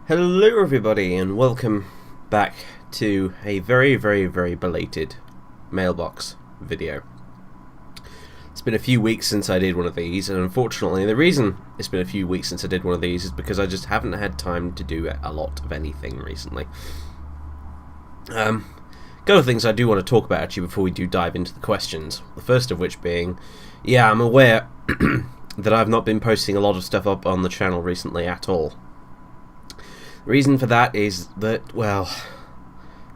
Hello everybody and welcome back to a very belated Mailbox video. It's been a few weeks since I did one of these, and unfortunately the reason it's been a few weeks since I did one of these is because I just haven't had time to do a lot of anything recently. Couple of things I do want to talk about actually before we do dive into the questions. The first of which being, yeah, I'm aware that I've not been posting a lot of stuff up on the channel recently at all. The reason for that is that, well,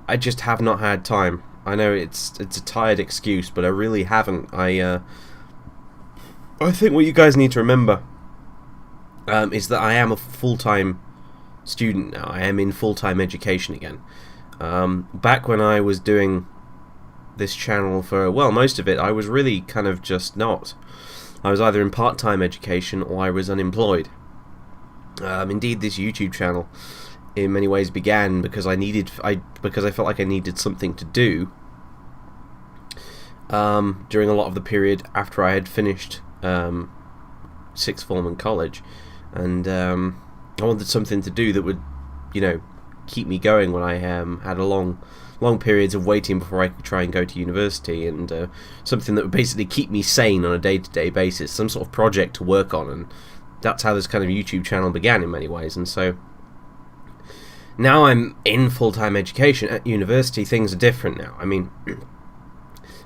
I just have not had time. I know it's a tired excuse, but I really haven't. I think what you guys need to remember is that I am a full-time student now. I am in full-time education again. Back when I was doing this channel for, well, most of it, I was really kind of just not. I was either in part-time education or I was unemployed. Indeed, this YouTube channel in many ways began because I felt like I needed something to do during a lot of the period after I had finished sixth form in college, and I wanted something to do that would, you know, keep me going when I had a long periods of waiting before I could try and go to university, and something that would basically keep me sane on a day-to-day basis, some sort of project to work on. And that's how this kind of YouTube channel began in many ways. And so now I'm in full-time education at university. Things are different now. I mean,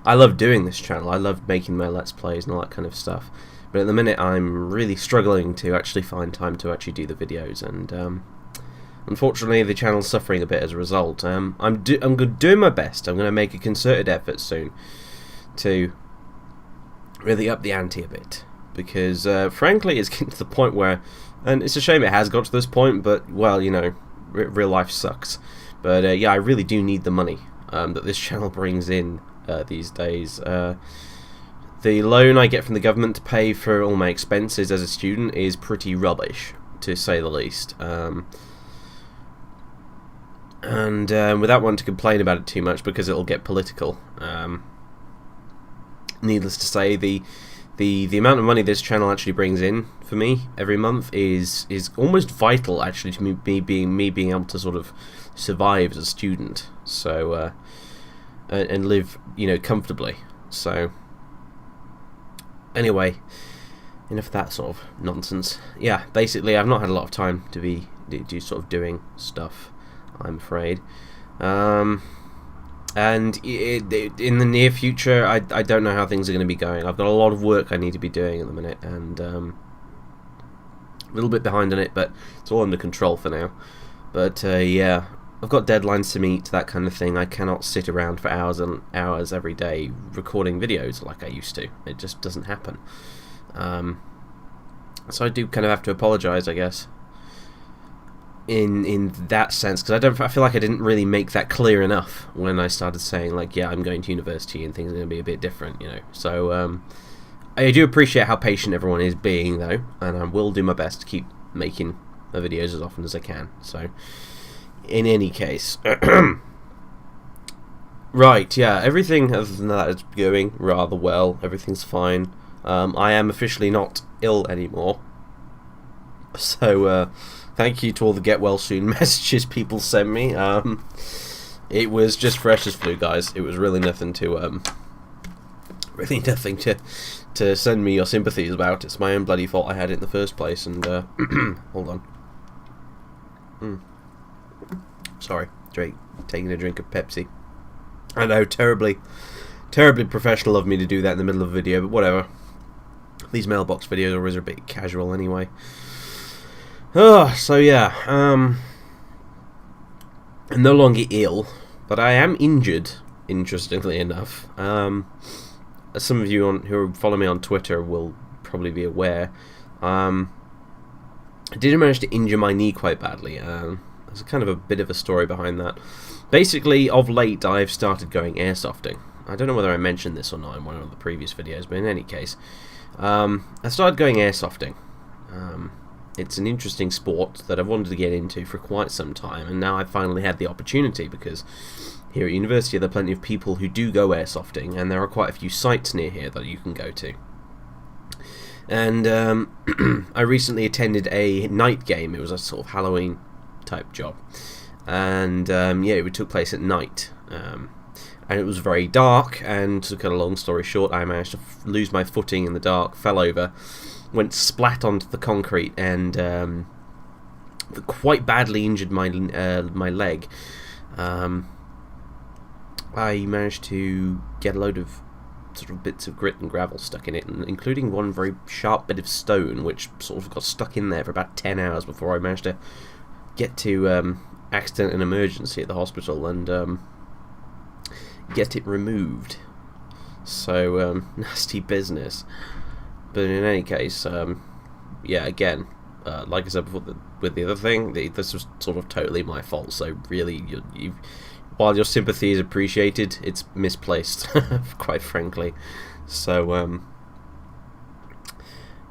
I love doing this channel. I love making my Let's Plays and all that kind of stuff. But at the minute, I'm really struggling to actually find time to actually do the videos. And unfortunately, the channel's suffering a bit as a result. I'm doing my best. I'm going to make a concerted effort soon to really up the ante a bit. Because, frankly, it's getting to the point where, and it's a shame it has got to this point, but, well, you know, real life sucks. But, yeah, I really do need the money that this channel brings in these days. The loan I get from the government to pay for all my expenses as a student is pretty rubbish, to say the least. And without wanting to complain about it too much, because it'll get political, needless to say, the amount of money this channel actually brings in for me every month is almost vital, actually, to me being able to sort of survive as a student, so and live, you know, comfortably. So anyway, enough of that sort of nonsense. Yeah, basically, I've not had a lot of time to be sort of doing stuff, I'm afraid. And in the near future, I don't know how things are going to be going. I've got a lot of work I need to be doing at the minute, and a little bit behind on it, but it's all under control for now. But yeah, I've got deadlines to meet, that kind of thing. I cannot sit around for hours and hours every day recording videos like I used to. It just doesn't happen. So I do kind of have to apologise, I guess, in that sense, because I feel like I didn't really make that clear enough when I started saying, like, yeah, I'm going to university and things are going to be a bit different, you know. So I do appreciate how patient everyone is being, though, and I will do my best to keep making my videos as often as I can. So in any case, right, yeah, everything other than that is going rather well. Everything's fine. I am officially not ill anymore, so thank you to all the get well soon messages people sent me. It was just fresh as flu, guys. It was really nothing to send me your sympathies about. It's my own bloody fault I had it in the first place. And hold on. Sorry, taking a drink of Pepsi. I know, terribly professional of me to do that in the middle of a video, but whatever. These Mailbox videos are always a bit casual anyway. So yeah, I'm no longer ill, but I am injured, interestingly enough. As some of you who follow me on Twitter will probably be aware, I did manage to injure my knee quite badly. There's kind of a bit of a story behind that. Basically, of late, I've started going airsofting. I don't know whether I mentioned this or not in one of the previous videos, but in any case, I started going airsofting. It's an interesting sport that I've wanted to get into for quite some time, and now I've finally had the opportunity, because here at university there are plenty of people who do go airsofting, and there are quite a few sites near here that you can go to. And I recently attended a night game. It was a sort of Halloween type job, and yeah, it took place at night, and it was very dark. And to cut a long story short, I managed to lose my footing in the dark, fell over, went splat onto the concrete, and quite badly injured my leg. I managed to get a load of sort of bits of grit and gravel stuck in it, including one very sharp bit of stone, which sort of got stuck in there for about 10 hours before I managed to get to accident and emergency at the hospital and get it removed. So nasty business. But in any case, yeah, again, like I said before, with the other thing, this was sort of totally my fault. So really, while your sympathy is appreciated, it's misplaced, quite frankly. So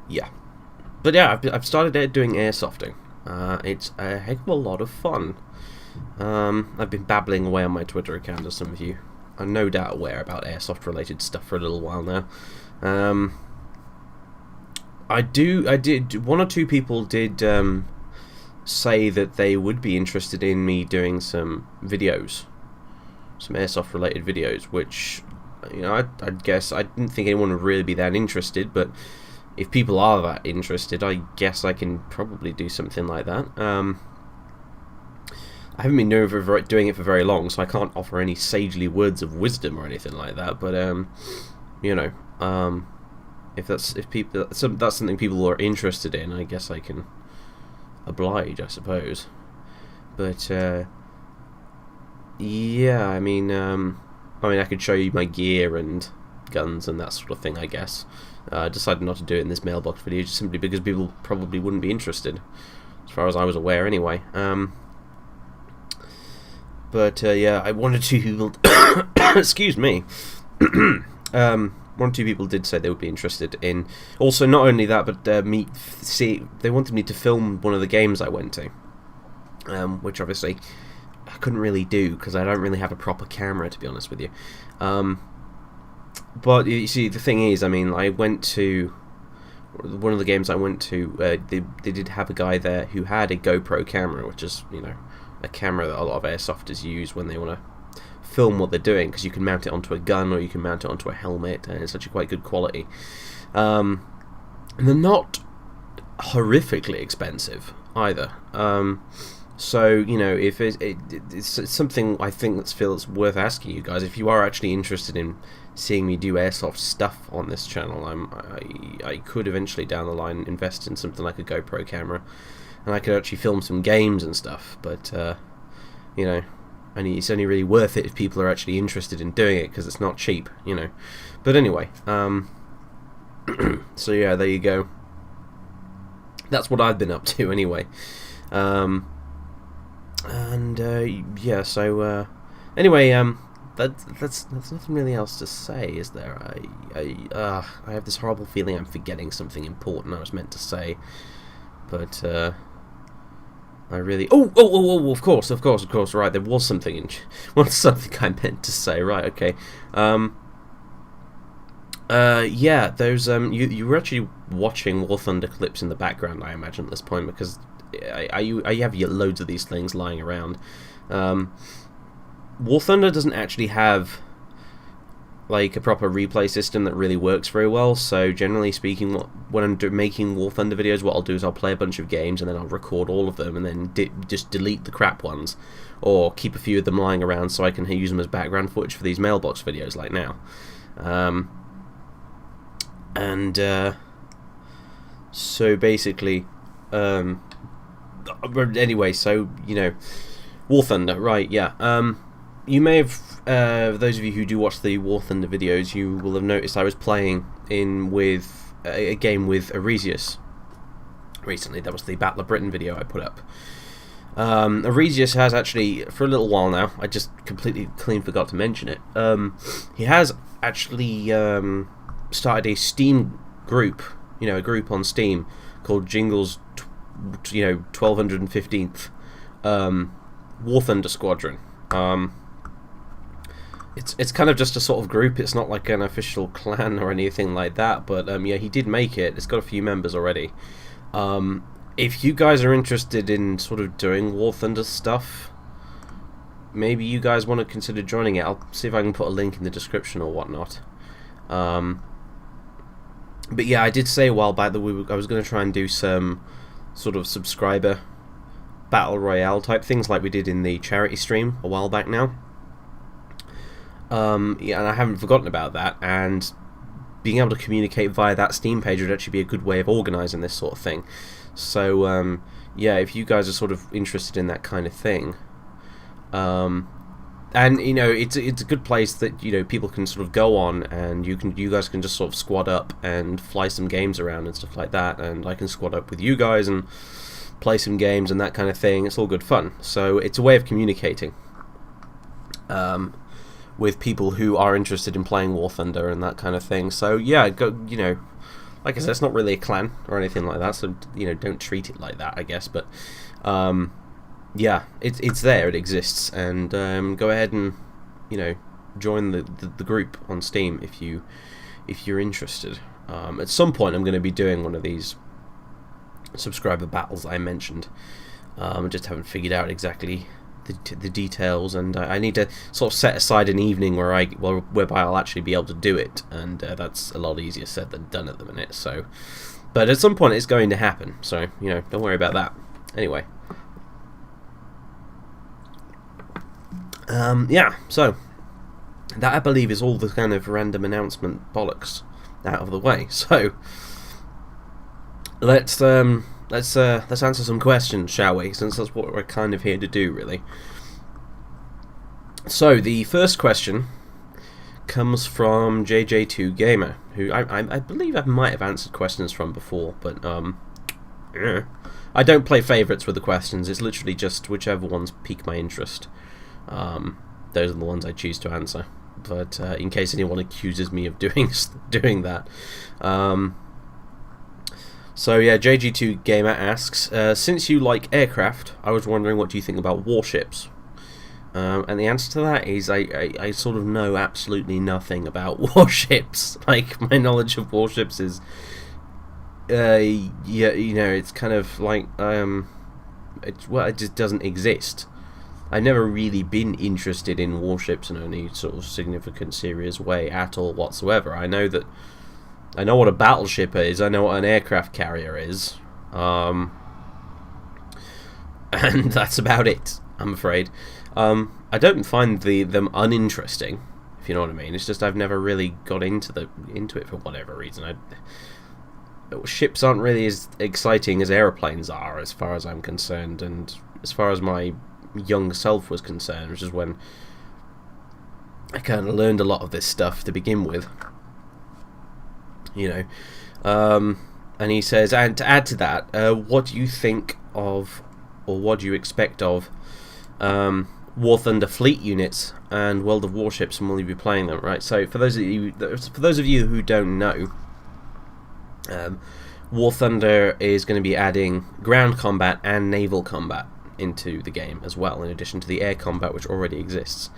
yeah, but yeah, I've started doing airsofting. It's a heck of a lot of fun. I've been babbling away on my Twitter account, as some of you are no doubt aware, about airsoft related stuff for a little while now. I did. One or two people did say that they would be interested in me doing some videos, some airsoft related videos, which, you know, I guess I didn't think anyone would really be that interested, but if people are that interested, I guess I can probably do something like that. I haven't been doing it for very long, so I can't offer any sagely words of wisdom or anything like that, but you know, if that's something people are interested in, I guess I can oblige, I suppose. But yeah, I mean, I could show you my gear and guns and that sort of thing, I guess. I decided not to do it in this mailbox video, just simply because people probably wouldn't be interested, as far as I was aware, anyway. But yeah, I wanted to. Excuse me. One or two people did say they would be interested in. Also, not only that, but they wanted me to film one of the games I went to, which obviously I couldn't really do because I don't really have a proper camera, to be honest with you. But you see, the thing is, I mean, I went to one of the games I went to. They did have a guy there who had a GoPro camera, which is, you know, a camera that a lot of airsofters use when they want to film what they're doing, because you can mount it onto a gun or you can mount it onto a helmet, and it's actually quite good quality. And they're not horrifically expensive either. So, you know, if it's something I think that's worth asking you guys, if you are actually interested in seeing me do airsoft stuff on this channel, I could eventually down the line invest in something like a GoPro camera, and I could actually film some games and stuff. But you know, it's only really worth it if people are actually interested in doing it, because it's not cheap, you know. But anyway, so yeah, there you go. That's what I've been up to anyway. And yeah, so anyway, that's nothing really else to say, is there? I have this horrible feeling I'm forgetting something important I was meant to say, but I really of course, right, there was something something I meant to say, right? Okay. Yeah, those you were actually watching War Thunder clips in the background, I imagine, at this point, because I have loads of these things lying around. War Thunder doesn't actually have like a proper replay system that really works very well, so generally speaking, when I'm making War Thunder videos, what I'll do is I'll play a bunch of games and then I'll record all of them and then just delete the crap ones, or keep a few of them lying around so I can use them as background footage for these mailbox videos like now. So basically, anyway, so, you know, War Thunder, right, yeah. You may have, those of you who do watch the War Thunder videos, you will have noticed I was playing with a game with Idris recently. That was the Battle of Britain video I put up. Idris has actually, for a little while now, I just completely clean forgot to mention it, he has actually started a Steam group, you know, a group on Steam called Jingle's 1215th War Thunder Squadron. It's kind of just a sort of group. It's not like an official clan or anything like that, but yeah, he did make it. It's got a few members already. if you guys are interested in sort of doing War Thunder stuff, maybe you guys want to consider joining it. I'll see if I can put a link in the description or whatnot. But yeah, I did say a while back that I was going to try and do some sort of subscriber battle royale type things like we did in the charity stream a while back now. Yeah, and I haven't forgotten about that, and being able to communicate via that Steam page would actually be a good way of organising this sort of thing. So yeah, if you guys are sort of interested in that kind of thing, and you know, it's a good place that, you know, people can sort of go on, and you guys can just sort of squad up and fly some games around and stuff like that, and I can squad up with you guys and play some games and that kind of thing. It's all good fun. So it's a way of communicating with people who are interested in playing War Thunder and that kind of thing. So yeah, go, you know, like I said, it's not really a clan or anything like that, so, you know, don't treat it like that, I guess. But yeah, it's there, it exists, and go ahead and, you know, join the group on Steam if you're interested. At some point, I'm going to be doing one of these subscriber battles I mentioned. I just haven't figured out exactly the details, and I need to sort of set aside an evening whereby I'll actually be able to do it, and that's a lot easier said than done at the minute. So, but at some point it's going to happen. So, you know, don't worry about that. Anyway. Yeah, so that, I believe, is all the kind of random announcement bollocks out of the way. So let's answer some questions, shall we? Since that's what we're kind of here to do, really. So the first question comes from JJ2 Gamer, who I believe I might have answered questions from before, but I don't play favourites with the questions. It's literally just whichever ones pique my interest. Those are the ones I choose to answer. But in case anyone accuses me of doing that. So yeah, JG2 Gamer asks, since you like aircraft, I was wondering what do you think about warships? And the answer to that is I sort of know absolutely nothing about warships. Like, my knowledge of warships is, yeah, you know, it's kind of like, it just doesn't exist. I've never really been interested in warships in any sort of significant, serious way at all whatsoever. I know what a battleship is, I know what an aircraft carrier is, and that's about it, I'm afraid. I don't find them uninteresting, if you know what I mean. It's just I've never really got into it for whatever reason. Ships aren't really as exciting as aeroplanes are, as far as I'm concerned, and as far as my young self was concerned, which is when I kind of learned a lot of this stuff to begin with. You know, and he says, and to add to that, what do you think of, or what do you expect of, War Thunder fleet units and World of Warships, and will you be playing them? Right. So for those of you who don't know, War Thunder is going to be adding ground combat and naval combat into the game as well, in addition to the air combat which already exists.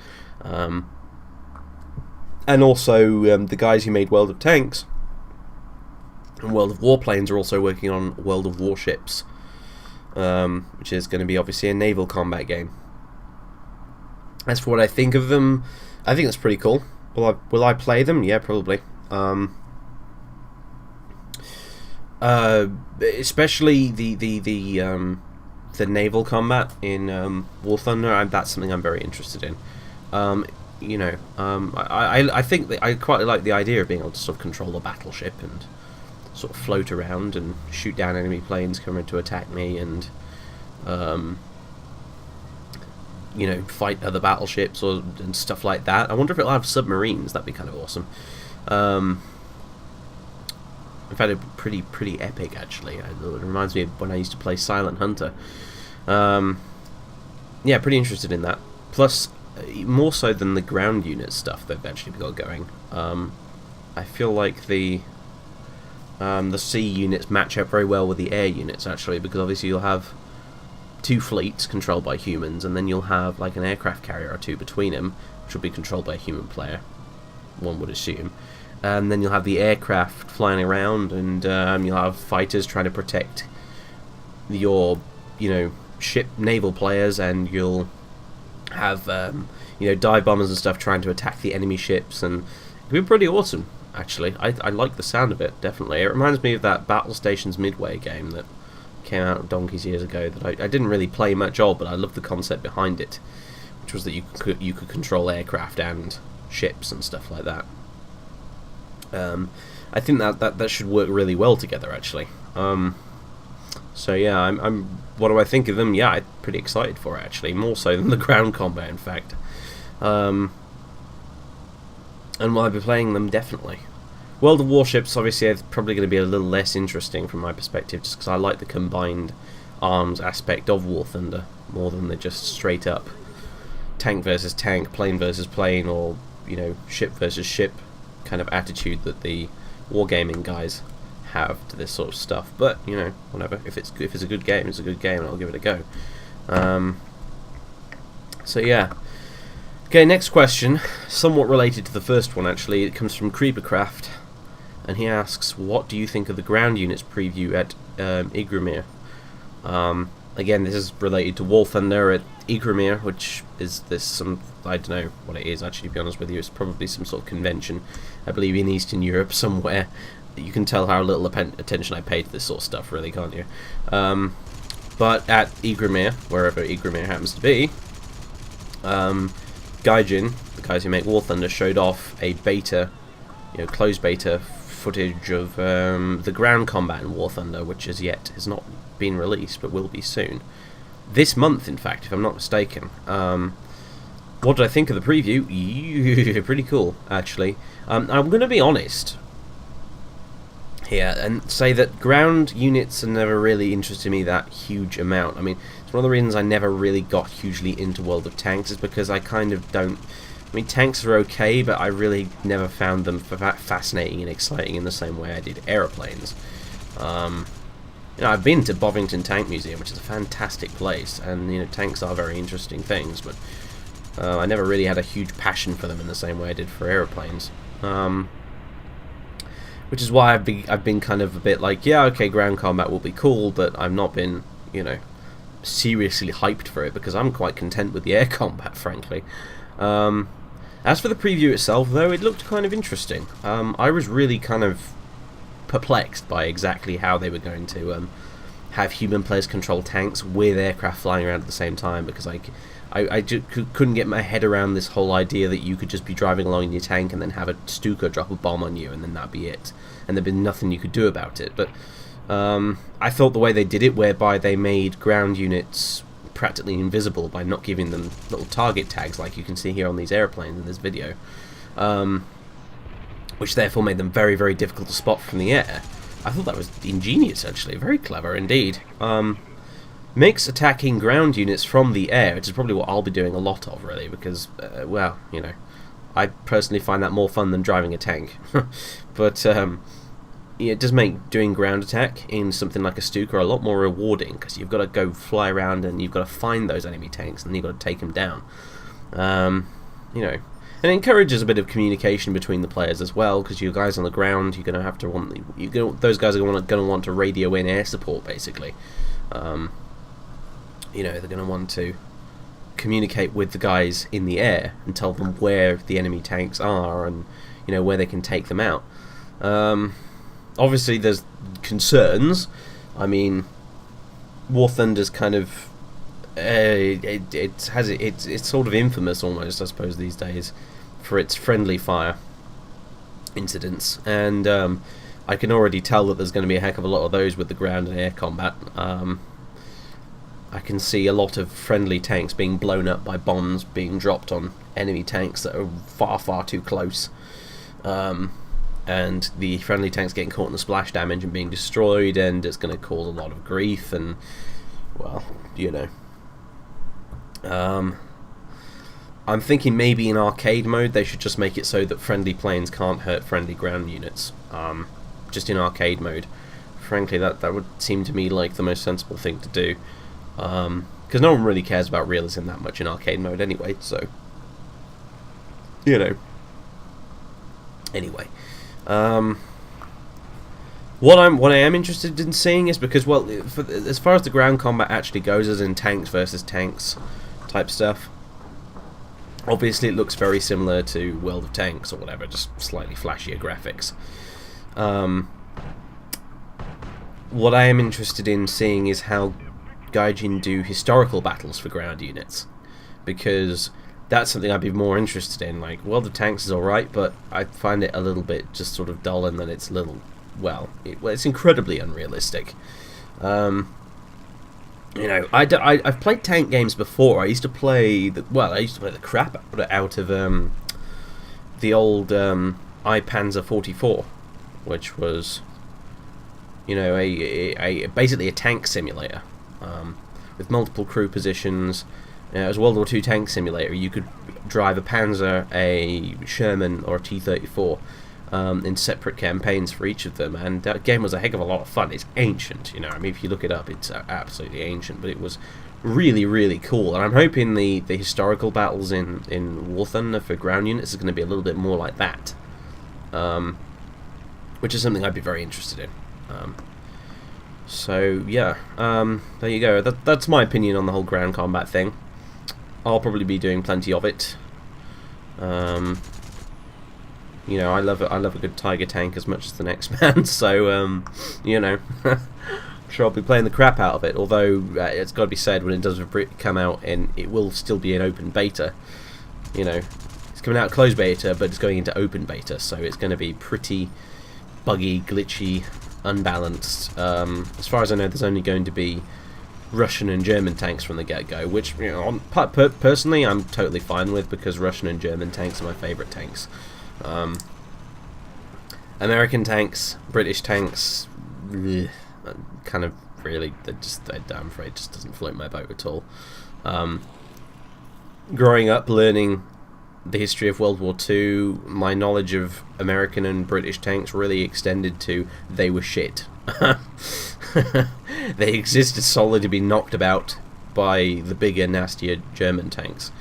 And also, the guys who made World of Tanks and World of Warplanes are also working on World of Warships, which is going to be obviously a naval combat game. As for what I think of them, I think that's pretty cool. Will I play them? Yeah, probably. Especially the naval combat in War Thunder. That's something I'm very interested in. You know, I think that I quite like the idea of being able to sort of control a battleship and sort of float around and shoot down enemy planes coming to attack me, and you know, fight other battleships and stuff like that. I wonder if it'll have submarines. That'd be kind of awesome. In fact, it'd be pretty epic, actually. It reminds me of when I used to play Silent Hunter. Yeah, pretty interested in that. Plus, more so than the ground unit stuff they've actually got going, I feel like the sea units match up very well with the air units, actually, because obviously you'll have two fleets controlled by humans, and then you'll have like an aircraft carrier or two between them, which will be controlled by a human player, one would assume. And then you'll have the aircraft flying around, and you'll have fighters trying to protect your, ship naval players, and you'll have, dive bombers and stuff trying to attack the enemy ships, and it'd be pretty awesome, actually. I like the sound of it, definitely. It reminds me of that Battle Stations Midway game that came out of donkeys years ago that I didn't really play much of, but I loved the concept behind it, which was that you could control aircraft and ships and stuff like that. I think that should work really well together, actually. So yeah, I'm. What do I think of them? Yeah, I'm pretty excited for it, actually, more so than the ground combat, in fact. And will I be playing them? Definitely. World of Warships, obviously, is probably going to be a little less interesting from my perspective, just because I like the combined arms aspect of War Thunder more than the just straight up tank versus tank, plane versus plane, or ship versus ship kind of attitude that the wargaming guys have to this sort of stuff. But whatever. If it's a good game, it's a good game, and I'll give it a go. So yeah. Okay, next question, somewhat related to the first one, actually. It comes from Creepercraft, and he asks, what do you think of the ground units preview at Igramir? Again, this is related to War Thunder at Igramir, which is I don't know what it is, actually, to be honest with you. It's probably some sort of convention, I believe, in Eastern Europe somewhere. You can tell how little attention I pay to this sort of stuff, really, can't you? But at Igramir, wherever Igramir happens to be, Gaijin, the guys who make War Thunder, showed off a beta, closed beta footage of the ground combat in War Thunder, which as yet has not been released, but will be soon. This month, in fact, if I'm not mistaken. What did I think of the preview? Pretty cool, actually. I'm going to be honest here and say that ground units have never really interested me that huge amount. I mean, it's one of the reasons I never really got hugely into World of Tanks, is because I kind of don't... I mean, tanks are okay, but I really never found them fascinating and exciting in the same way I did aeroplanes. I've been to Bovington Tank Museum, which is a fantastic place, and tanks are very interesting things, but I never really had a huge passion for them in the same way I did for aeroplanes. Which is why I've been kind of a bit like, yeah, okay, ground combat will be cool, but I've not been, seriously hyped for it, because I'm quite content with the air combat, frankly. As for the preview itself, though, it looked kind of interesting. I was really kind of perplexed by exactly how they were going to have human players control tanks with aircraft flying around at the same time, because I just couldn't get my head around this whole idea that you could just be driving along in your tank and then have a Stuka drop a bomb on you and then that'd be it, and there'd be nothing you could do about it. But I thought the way they did it, whereby they made ground units practically invisible by not giving them little target tags like you can see here on these airplanes in this video, which therefore made them very, very difficult to spot from the air. I thought that was ingenious, actually, very clever indeed. Makes attacking ground units from the air, which is probably what I'll be doing a lot of, really, because, I personally find that more fun than driving a tank. But, it does make doing ground attack in something like a Stuka a lot more rewarding, because you've got to go fly around and you've got to find those enemy tanks and you've got to take them down. And it encourages a bit of communication between the players as well, because you guys on the ground, you're going to have to those guys are going to want to radio in air support, basically. They're going to want to communicate with the guys in the air and tell them where the enemy tanks are and where they can take them out. Obviously, there's concerns. I mean, War Thunder's kind of it's sort of infamous almost, I suppose, these days for its friendly fire incidents, and I can already tell that there's going to be a heck of a lot of those with the ground and air combat. I can see a lot of friendly tanks being blown up by bombs being dropped on enemy tanks that are far, far too close. And the friendly tanks getting caught in the splash damage and being destroyed, and it's going to cause a lot of grief, and, well, I'm thinking maybe in arcade mode they should just make it so that friendly planes can't hurt friendly ground units. Just in arcade mode. Frankly, that would seem to me like the most sensible thing to do. Because no one really cares about realism that much in arcade mode anyway, so... Anyway. What I am interested in seeing is because, well, as far as the ground combat actually goes, as in tanks versus tanks type stuff, obviously it looks very similar to World of Tanks or whatever, just slightly flashier graphics. What I am interested in seeing is how Gaijin do historical battles for ground units, because that's something I'd be more interested in. Like, World of Tanks is alright, but I find it a little bit just sort of dull, and then it's a little, well, it's incredibly unrealistic. You know, I've played tank games before. I used to play the crap out of the old I Panzer 44, which was, you know, basically a tank simulator with multiple crew positions. It was a World War II tank simulator. You could drive a Panzer, a Sherman, or a T-34 in separate campaigns for each of them, and that game was a heck of a lot of fun. It's ancient, you know. I mean, if you look it up, it's absolutely ancient, but it was really, really cool. And I'm hoping the historical battles in War Thunder for ground units is going to be a little bit more like that, which is something I'd be very interested in. So yeah, there you go. That's my opinion on the whole ground combat thing. I'll probably be doing plenty of it. You know, I love a good Tiger tank as much as the next man. So you know, I'm sure I'll be playing the crap out of it. Although it's got to be said, when it does come out, and it will still be an open beta. You know, it's coming out closed beta, but it's going into open beta, so it's going to be pretty buggy, glitchy, unbalanced. As far as I know, there's only going to be Russian and German tanks from the get-go, which, you know, personally I'm totally fine with, because Russian and German tanks are my favourite tanks. American tanks, British tanks, kind of really, I'm afraid it just doesn't float my boat at all. Growing up, learning the history of World War II, my knowledge of American and British tanks really extended to they were shit. They existed solely to be knocked about by the bigger, nastier German tanks.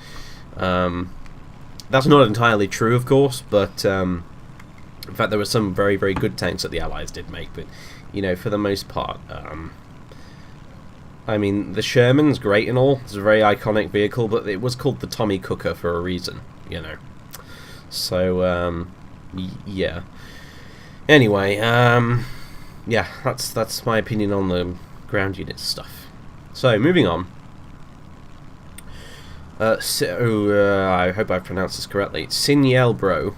That's not entirely true, of course, but in fact there were some very, very good tanks that the Allies did make, but, you know, for the most part, I mean, the Sherman's great and all, it's a very iconic vehicle, but it was called the Tommy Cooker for a reason, you know. So, yeah. Anyway, yeah, that's my opinion on the ground unit stuff. So, moving on. I hope I've pronounced this correctly. Sinyel Bro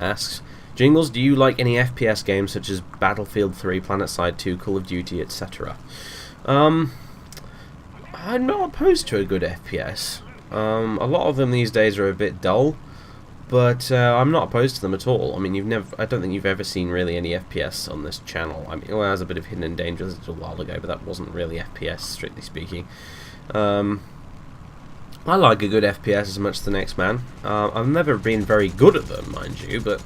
asks, Jingles, do you like any FPS games such as Battlefield 3, PlanetSide 2, Call of Duty, etc.? I'm not opposed to a good FPS. A lot of them these days are a bit dull, but I'm not opposed to them at all. I mean, I don't think you've ever seen really any FPS on this channel. I mean, well, there's a bit of Hidden and Dangerous a while ago, but that wasn't really FPS, strictly speaking. I like a good FPS as much as the next man. I've never been very good at them, mind you, but,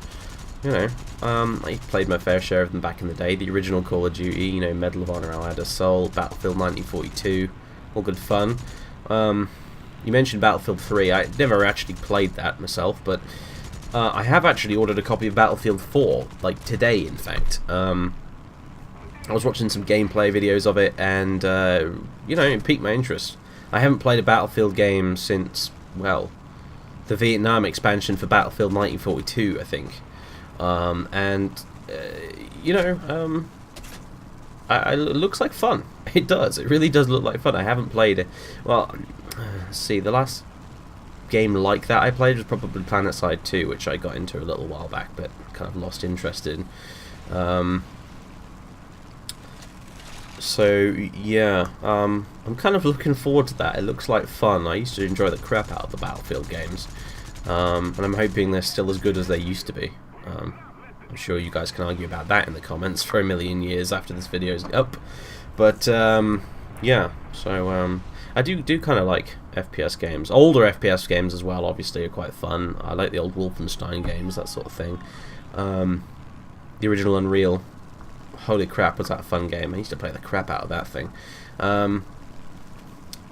you know, I played my fair share of them back in the day. The original Call of Duty, you know, Medal of Honor, Allied Assault, Battlefield 1942, all good fun. You mentioned Battlefield 3. I never actually played that myself, but I have actually ordered a copy of Battlefield 4, like today, in fact. I was watching some gameplay videos of it, and, you know, it piqued my interest. I haven't played a Battlefield game since, well, the Vietnam expansion for Battlefield 1942, I think. You know, it looks like fun. It does. It really does look like fun. I haven't played it. Well, let's see, the last game like that I played was probably PlanetSide 2, which I got into a little while back, but kind of lost interest in. So, yeah, I'm kind of looking forward to that. It looks like fun. I used to enjoy the crap out of the Battlefield games, and I'm hoping they're still as good as they used to be. I'm sure you guys can argue about that in the comments for a million years after this video is up. But, yeah, so, I do kind of like FPS games. Older FPS games as well, obviously, are quite fun. I like the old Wolfenstein games, that sort of thing. The original Unreal. Holy crap, was that a fun game. I used to play the crap out of that thing.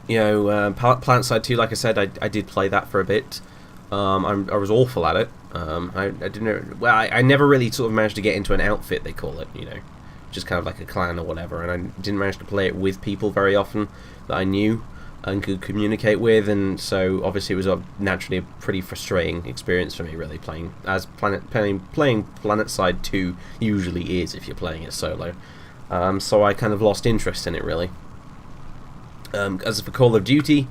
You know, PlanetSide 2, like I said, I did play that for a bit. I was awful at it. I didn't know, well, I never really sort of managed to get into an outfit, they call it, you know, just kind of like a clan or whatever, and I didn't manage to play it with people very often that I knew and could communicate with, and so obviously it was naturally a pretty frustrating experience for me, really, playing as playing PlanetSide 2 usually is if you're playing it solo. So I kind of lost interest in it, really. As for Call of Duty,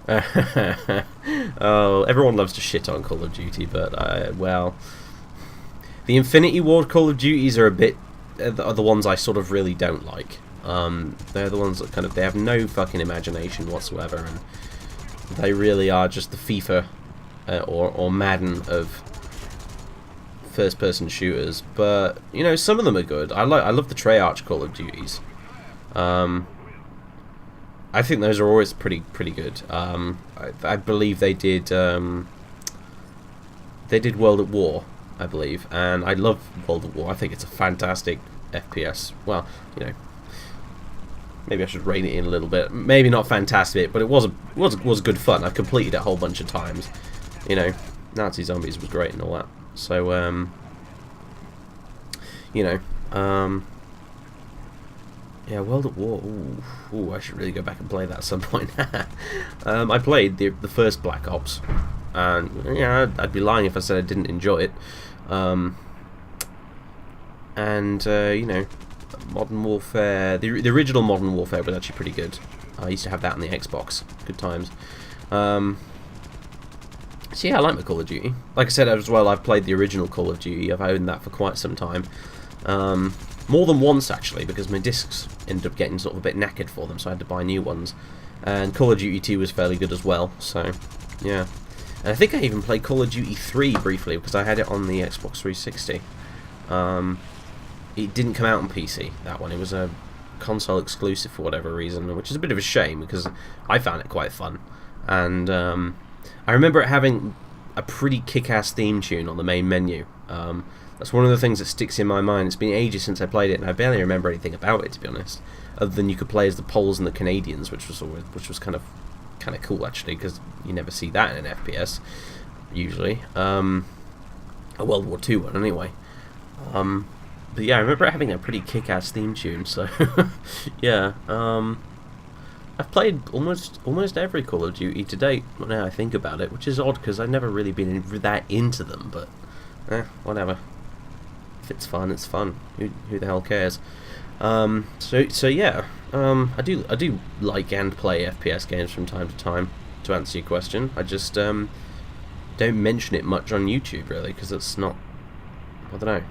oh, everyone loves to shit on Call of Duty, but well, the Infinity Ward Call of Duties are the ones I sort of really don't like. They're the ones that kind of, they have no fucking imagination whatsoever, and they really are just the FIFA or Madden of first-person shooters. But you know, some of them are good. I love the Treyarch Call of Duties. I think those are always pretty good. I believe they did World at War, I believe, and I love World at War. I think it's a fantastic FPS. Well, you know, maybe I should rein it in a little bit. Maybe not fantastic, but it was good fun. I've completed it a whole bunch of times. You know, Nazi Zombies was great and all that. So, you know, yeah, World at War. Ooh, I should really go back and play that at some point. I played the first Black Ops, and yeah, I'd be lying if I said I didn't enjoy it. And you know, Modern Warfare. The original Modern Warfare was actually pretty good. I used to have that on the Xbox. Good times. So yeah, I like my Call of Duty. Like I said as well, I've played the original Call of Duty. I've owned that for quite some time. More than once, actually, because my discs ended up getting sort of a bit knackered for them, so I had to buy new ones. And Call of Duty 2 was fairly good as well, so yeah. And I think I even played Call of Duty 3 briefly, because I had it on the Xbox 360. It didn't come out on PC, that one. It was a console exclusive for whatever reason, which is a bit of a shame, because I found it quite fun. And I remember it having a pretty kick-ass theme tune on the main menu. That's one of the things that sticks in my mind. It's been ages since I played it, and I barely remember anything about it, to be honest. Other than you could play as the Poles and the Canadians, which was kind of cool actually, because you never see that in an FPS usually. A World War II one anyway. But yeah, I remember it having a pretty kick-ass theme tune. So yeah, I've played almost every Call of Duty to date. Now I think about it, which is odd because I've never really been that into them. But whatever. If it's fun, it's fun. Who the hell cares? So yeah, I do like and play FPS games from time to time. To answer your question, I just don't mention it much on YouTube really, because it's not. I don't know.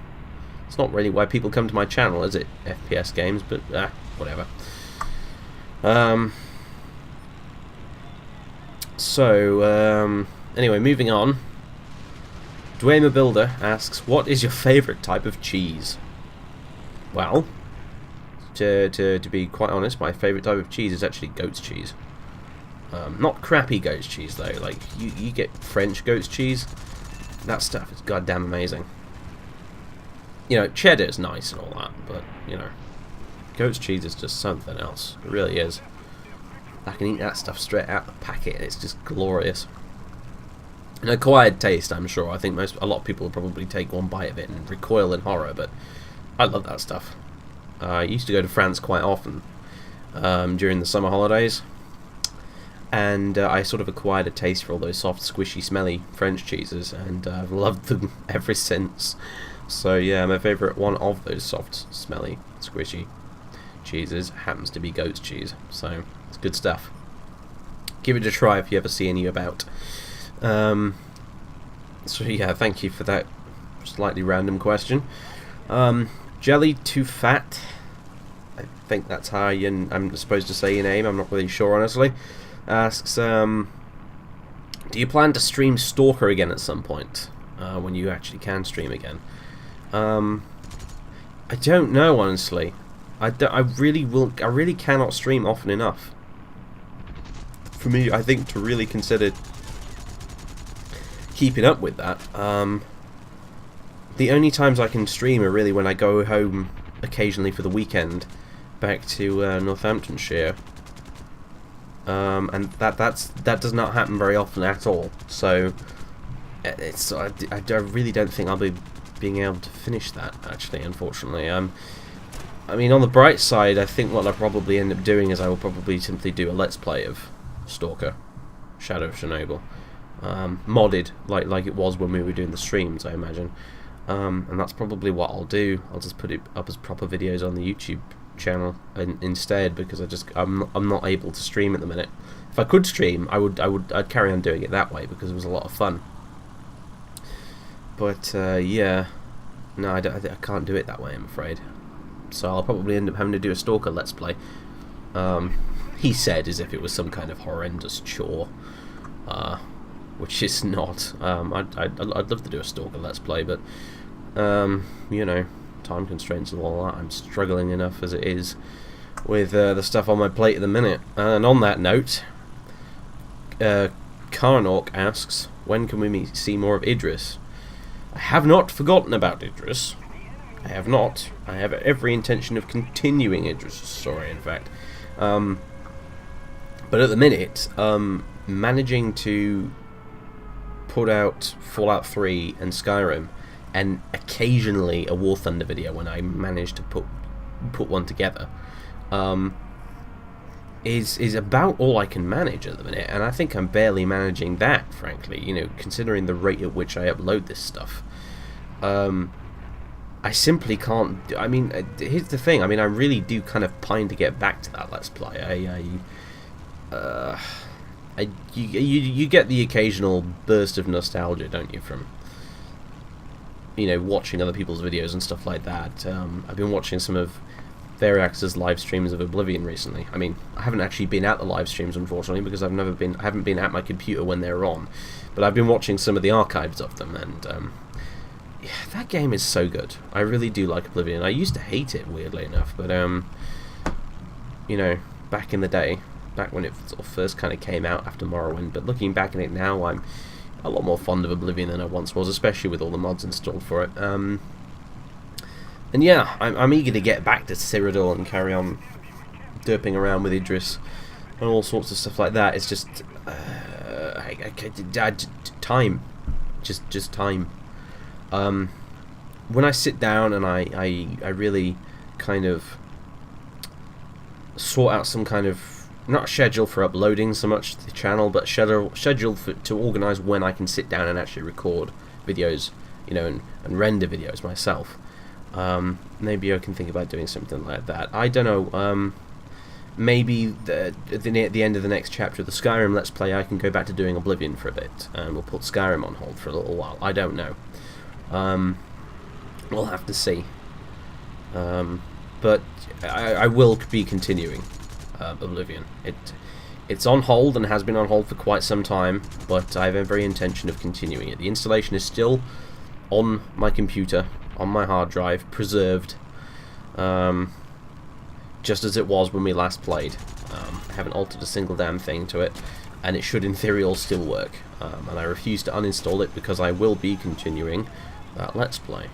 It's not really why people come to my channel, is it? FPS games, but whatever. So anyway, moving on. Dwayne Builder asks, what is your favourite type of cheese? Well, to be quite honest, my favourite type of cheese is actually goat's cheese. Not crappy goat's cheese though. Like you get French goat's cheese. That stuff is goddamn amazing. You know, cheddar is nice and all that, but you know, goat's cheese is just something else. It really is. I can eat that stuff straight out the packet, and it's just glorious. An acquired taste, I'm sure. I think a lot of people will probably take one bite of it and recoil in horror, but I love that stuff. I used to go to France quite often during the summer holidays, and I sort of acquired a taste for all those soft, squishy, smelly French cheeses, and I've loved them ever since. So yeah, my favourite one of those soft, smelly, squishy cheeses happens to be goat's cheese. So it's good stuff. Give it a try if you ever see any about. So yeah, thank you for that slightly random question. Jelly Too Fat, I think that's how I'm supposed to say your name, I'm not really sure honestly, asks, do you plan to stream Stalker again at some point, when you actually can stream again? I don't know honestly. I really cannot stream often enough for me, I think, to really consider keeping up with that. The only times I can stream are really when I go home occasionally for the weekend back to Northamptonshire, and that does not happen very often at all. So I really don't think I'll be being able to finish that actually, unfortunately. I mean, on the bright side, I think what I'll probably end up doing is I will probably simply do a Let's Play of Stalker, Shadow of Chernobyl, modded like it was when we were doing the streams, I imagine. And that's probably what I'll do. I'll just put it up as proper videos on the YouTube channel instead, because I'm not able to stream at the minute. If I could stream, I'd carry on doing it that way because it was a lot of fun. But yeah, no, I can't do it that way, I'm afraid. So I'll probably end up having to do a Stalker Let's Play. He said as if it was some kind of horrendous chore, which it's not. I'd love to do a Stalker Let's Play, but you know, time constraints and all that. I'm struggling enough as it is with the stuff on my plate at the minute. And on that note, Karnok asks, when can we see more of Idris? I have not forgotten about Idris. I have not. I have every intention of continuing Idris' story, in fact. But at the minute, managing to put out Fallout 3 and Skyrim, and occasionally a War Thunder video when I manage to put one together, is about all I can manage at the minute, and I think I'm barely managing that, frankly. You know, considering the rate at which I upload this stuff. I simply can't. I mean, here's the thing. I mean, I really do kind of pine to get back to that Let's Play. You get the occasional burst of nostalgia, don't you, from, you know, watching other people's videos and stuff like that. I've been watching some of Variax's live streams of Oblivion recently. I mean, I haven't actually been at the live streams, unfortunately, because I haven't been at my computer when they're on. But I've been watching some of the archives of them, and yeah, that game is so good. I really do like Oblivion. I used to hate it, weirdly enough, but you know, back in the day, back when it sort of first kind of came out after Morrowind. But looking back at it now, I'm a lot more fond of Oblivion than I once was, especially with all the mods installed for it. And yeah, I'm eager to get back to Cyrodiil and carry on derping around with Idris and all sorts of stuff like that. It's just time, just time. When I sit down and I really kind of sort out some kind of, not schedule for uploading so much to the channel, but schedule to organise when I can sit down and actually record videos, you know, and render videos myself. Maybe I can think about doing something like that. I don't know. Maybe at the end of the next chapter of the Skyrim Let's Play, I can go back to doing Oblivion for a bit, and we'll put Skyrim on hold for a little while. I don't know. We'll have to see. But I will be continuing Oblivion. It's on hold and has been on hold for quite some time, but I have every intention of continuing it. The installation is still on my computer, on my hard drive, preserved, just as it was when we last played. I haven't altered a single damn thing to it, and it should in theory all still work. And I refuse to uninstall it because I will be continuing that Let's Play.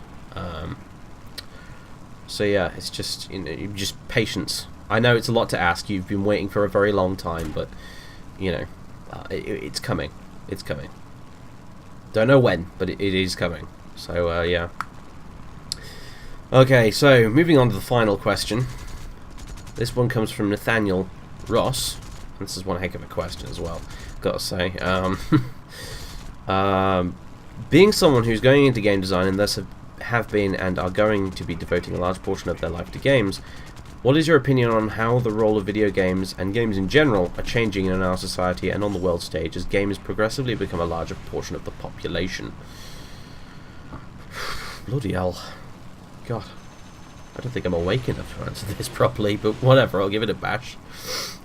So yeah, it's just, you know, just patience. I know it's a lot to ask. You've been waiting for a very long time, but you know, it's coming. It's coming. Don't know when, but it is coming. So yeah. Okay, so moving on to the final question. This one comes from Nathaniel Ross. This is one heck of a question as well, gotta say. Being someone who's going into game design and thus have been and are going to be devoting a large portion of their life to games, what is your opinion on how the role of video games and games in general are changing in our society and on the world stage as games progressively become a larger portion of the population? Bloody hell. God. I don't think I'm awake enough to answer this properly, but whatever, I'll give it a bash.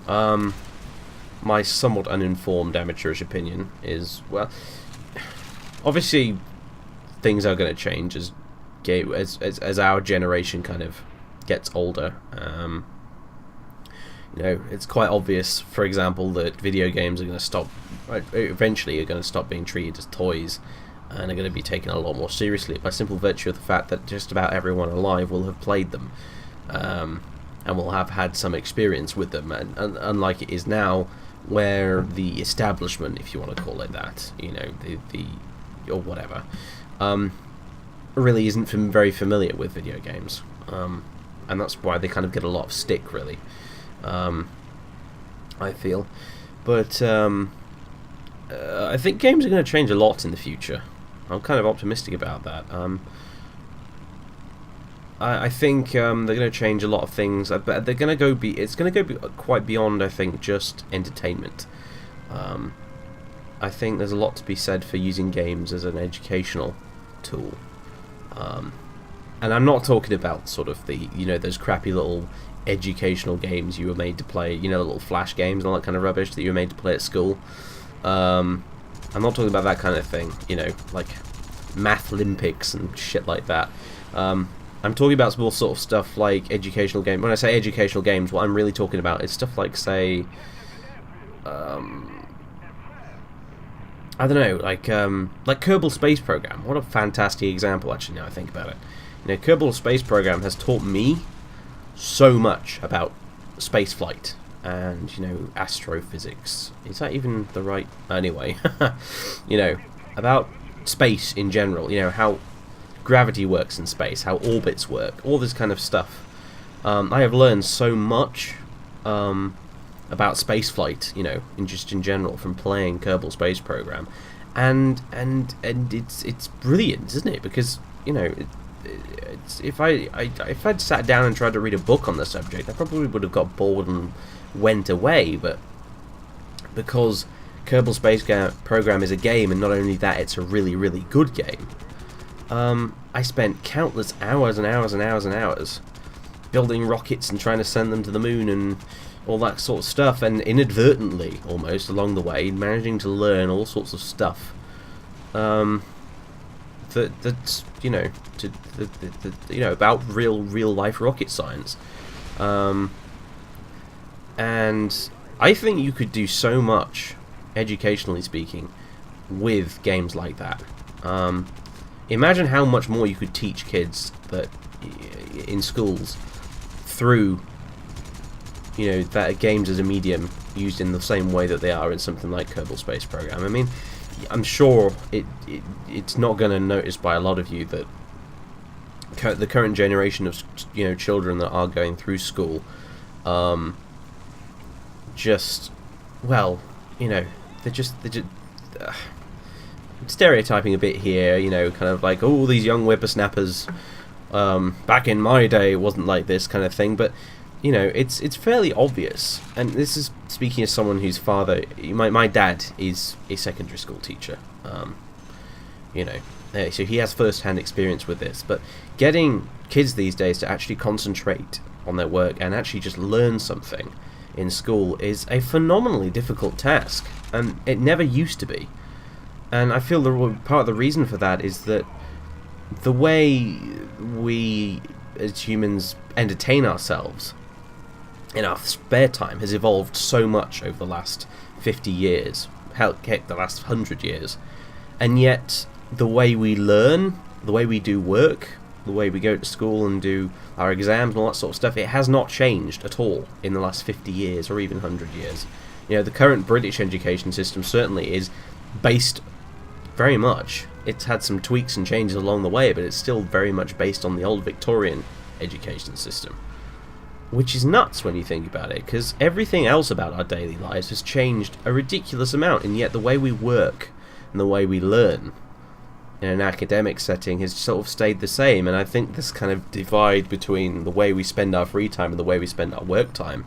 My somewhat uninformed amateurish opinion is, well, obviously things are going to change as our generation kind of gets older. You know, it's quite obvious, for example, that video games are going to stop, eventually are going to stop being treated as toys and are going to be taken a lot more seriously by simple virtue of the fact that just about everyone alive will have played them, and will have had some experience with them, and unlike it is now, where the establishment, if you want to call it that, you know, the or whatever, really isn't very familiar with video games. and that's why they kind of get a lot of stick, really. I feel, but I think games are going to change a lot in the future. I'm kind of optimistic about that. I think they're going to change a lot of things, but they're going to go it's going to go quite beyond, I think, just entertainment. I think there's a lot to be said for using games as an educational tool. And I'm not talking about sort of the, those crappy little educational games you were made to play, little flash games and all that kind of rubbish that you were made to play at school. I'm not talking about that kind of thing, like Math Olympics and shit like that. I'm talking about more sort of stuff like educational games. When I say educational games, what I'm really talking about is stuff like, say, I don't know, like Kerbal Space Program. What a fantastic example, actually, now I think about it. Kerbal Space Program has taught me so much about spaceflight and, astrophysics. Is that even the right... Anyway, about space in general, how gravity works in space, how orbits work, all this kind of stuff. I have learned so much about spaceflight, in general, from playing Kerbal Space Program, and it's brilliant, isn't it? Because if I'd sat down and tried to read a book on the subject, I probably would have got bored and went away. But because Kerbal Space Program is a game, and not only that, it's a really, really good game. I spent countless hours and hours and hours and hours building rockets and trying to send them to the moon and all that sort of stuff, and inadvertently, almost along the way, managing to learn all sorts of stuff. That's about real life rocket science. And I think you could do so much, educationally speaking, with games like that. Imagine how much more you could teach kids that in schools through that games as a medium used in the same way that they are in something like Kerbal Space Program. I mean, I'm sure it's not going to notice by a lot of you that the current generation of children that are going through school, they're just stereotyping a bit here, kind of like, oh, these young whippersnappers, back in my day it wasn't like this kind of thing, but it's fairly obvious. And this is speaking as someone whose father, my dad is a secondary school teacher, so he has first-hand experience with this. But getting kids these days to actually concentrate on their work and actually just learn something in school is a phenomenally difficult task, and it never used to be. And I feel part of the reason for that is that the way we as humans entertain ourselves in our spare time has evolved so much over the last 50 years, heck, the last 100 years. And yet, the way we learn, the way we do work, the way we go to school and do our exams and all that sort of stuff, it has not changed at all in the last 50 years or even 100 years. The current British education system certainly is based very much, it's had some tweaks and changes along the way, but it's still very much based on the old Victorian education system. Which is nuts when you think about it, because everything else about our daily lives has changed a ridiculous amount, and yet the way we work and the way we learn in an academic setting has sort of stayed the same. And I think this kind of divide between the way we spend our free time and the way we spend our work time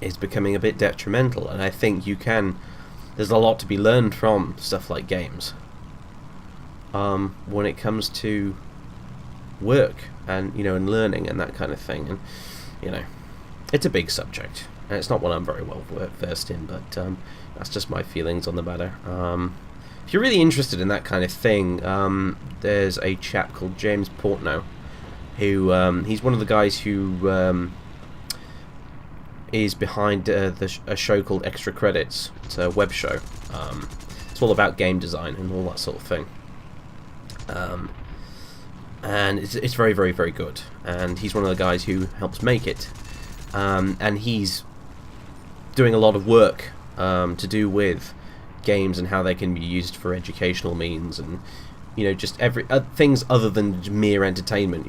is becoming a bit detrimental. And I think there's a lot to be learned from stuff like games when it comes to work and and learning and that kind of thing. And it's a big subject, and it's not one I'm very well versed in, but that's just my feelings on the matter. If you're really interested in that kind of thing, there's a chap called James Portnow who he's one of the guys who is behind a show called Extra Credits. It's a web show. It's all about game design and all that sort of thing. And it's very, very, very good. And he's one of the guys who helps make it. And he's doing a lot of work to do with games and how they can be used for educational means and just every things other than mere entertainment.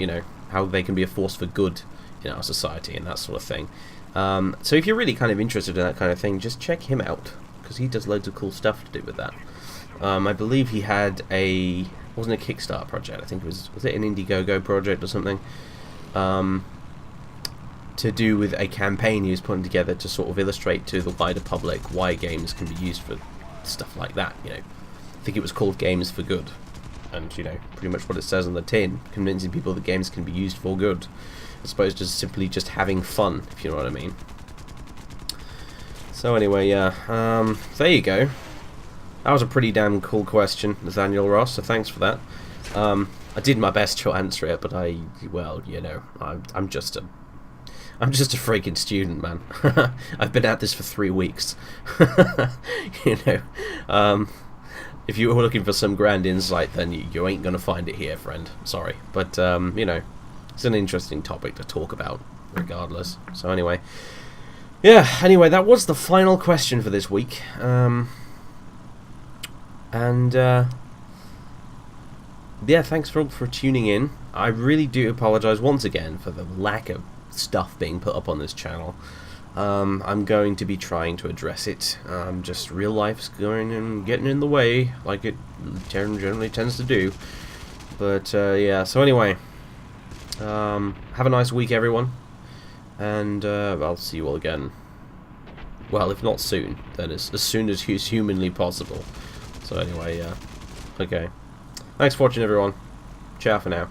how they can be a force for good in our society and that sort of thing. So if you're really kind of interested in that kind of thing, just check him out, because he does loads of cool stuff to do with that. I believe he had it wasn't a Kickstarter project, I think it was it an Indiegogo project or something, to do with a campaign he was putting together to sort of illustrate to the wider public why games can be used for stuff like that, you know. I think it was called Games for Good, and, you know, pretty much what it says on the tin, convincing people that games can be used for good, as opposed to simply just having fun, if you know what I mean. So anyway, yeah, there you go. That was a pretty damn cool question, Nathaniel Ross, so thanks for that. I did my best to answer it, but well, you know, I'm just a freaking student, man. I've been at this for 3 weeks. You know, if you were looking for some grand insight, then you ain't gonna find it here, friend. Sorry, but you know, it's an interesting topic to talk about, regardless. So anyway, yeah. Anyway, that was the final question for this week. Yeah, thanks for tuning in. I really do apologise once again for the lack of stuff being put up on this channel. I'm going to be trying to address it. Just real life's going and getting in the way, like it generally tends to do. But yeah, so anyway, have a nice week, everyone, and I'll see you all again. Well, if not soon, then as soon as is humanly possible. So anyway, yeah. Okay. Thanks for watching, everyone. Ciao for now.